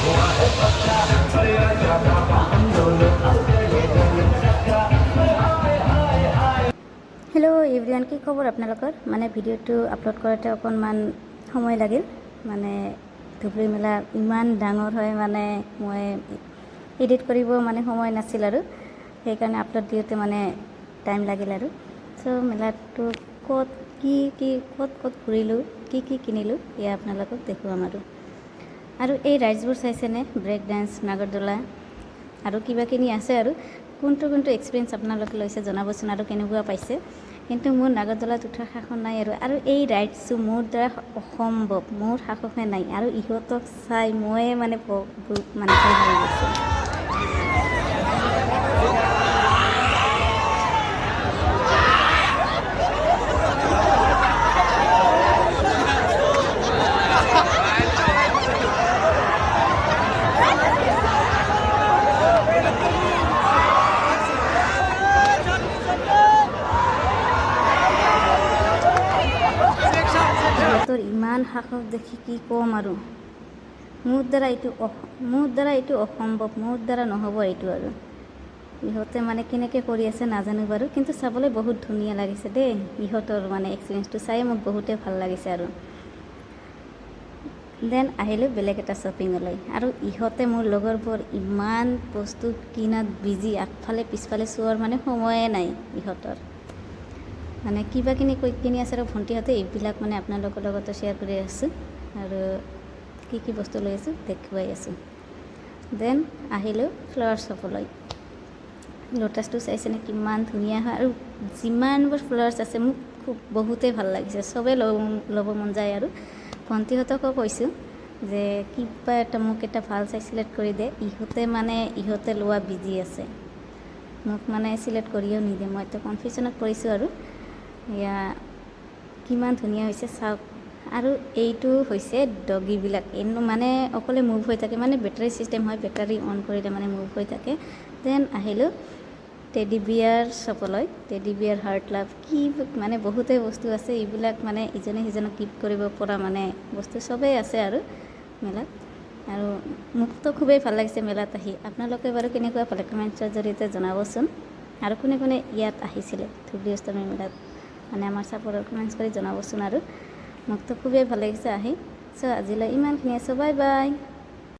Hello' everyone, কি খবৰ আপোনালোকৰ? মানে ভিডিঅ'টো আপলোড কৰোঁতে অকণমান সময় লাগিল। মানে ধুবুৰী মেলা ইমান ডাঙৰ হয়, মানে মই এডিট কৰিব মানে সময় নাছিল আৰু সেইকাৰণে আপলোড দিওঁতে মানে টাইম লাগিল আৰু মেলাটো ক'ত ক'ত ঘূৰিলোঁ, কি কিনিলোঁ, এয়া আপোনালোকক দেখুৱাম আৰু এই ৰাইজবোৰ চাইছেনে? ব্ৰেক ডান্স, নাগৰদোলা আৰু কিবা কিনি আছে আৰু কোনটো এক্সপিৰিয়েঞ্চ আপোনালোকে লৈছে জনাবচোন আৰু কেনেকুৱা পাইছে। কিন্তু মোৰ নাগৰদোলাত উঠাৰ সাহস নাই আৰু এই ৰাইডছো মোৰ দ্বাৰা অসম্ভৱ, মোৰ সাহসে নাই আৰু ইহঁতক চাই ময়ে মানে ভাল গৈছোঁ। ইহঁতৰ ইমান সাহস দেখি কি ক'ম আৰু মোৰ দ্বাৰা এইটো অসম্ভৱ, মোৰ দ্বাৰা নহ'ব এইটো আৰু ইহঁতে মানে কেনেকৈ কৰি আছে নাজানো বাৰু, কিন্তু চাবলৈ বহুত ধুনীয়া লাগিছে দেই। ইহঁতৰ মানে এক্সপিৰিয়েঞ্চটো চাই মোক বহুতেই ভাল লাগিছে আৰু দেন আহিলোঁ বেলেগ এটা শ্বপিঙলৈ আৰু ইহঁতে মোৰ লগৰবোৰ ইমান বস্তু কিনাত বিজি, আগফালে পিছফালে চোৱাৰ মানে সময়ে নাই ইহঁতৰ। মানে কিবা কিনি আছে আৰু ভণ্টিহঁতে এইবিলাক মানে আপোনালোকৰ লগতো শ্বেয়াৰ কৰি আছোঁ আৰু কি বস্তু লৈ আছোঁ দেখুৱাই আছোঁ। দেন আহিলোঁ ফ্লাৱাৰ শ্বপলৈ। লোটাছটো চাইছেনে কিমান ধুনীয়া হয় আৰু যিমানবোৰ ফ্লাৱাৰ্ছ আছে মোক বহুতেই ভাল লাগিছে, চবেই ল'ব মন যায় আৰু ভণ্টিহঁতকো কৈছোঁ যে কিবা মোক এটা ভাল চাই চিলেক্ট কৰি দে। ইহঁতে লোৱা বিজি আছে, মোক মানে চিলেক্ট কৰিও নিদিয়ে। মই এতিয়া কনফিউজনত পৰিছোঁ আৰু এয়া কিমান ধুনীয়া হৈছে চাওক। আৰু এইটো হৈছে ডগীবিলাক মানে অকলে মুভ হৈ থাকে, মানে বেটাৰী ছিষ্টেম হয়, বেটাৰী অন কৰিলে মানে মুভ হৈ থাকে। দেন আহিলোঁ টেডি বিয়াৰ শ্বপলৈ। টেডি বিয়াৰ, হাৰ্ট লাভ, কি মানে বহুতেই বস্তু আছে। এইবিলাক মানে ইজনে সিজনক গিফ্ট কৰিব পৰা মানে বস্তু চবেই আছে আৰু মেলাত। আৰু মোকতো খুবেই ভাল লাগিছে মেলাত আহি। আপোনালোকে বাৰু কেনেকুৱা পালে কমেণ্টছৰ জৰিয়তে জনাবচোন। আৰু কোনে ইয়াত আহিছিলে ধুবুৰী অষ্টমী মেলাত মানে আমাৰ চাপোৰ্টৰ কমেণ্টছ কৰি জনাবচোন। আৰু মোকতো খুবেই ভাল লাগিছে আহি। চ' আজিলৈ ইমানখিনি আছোঁ, বাই বাই।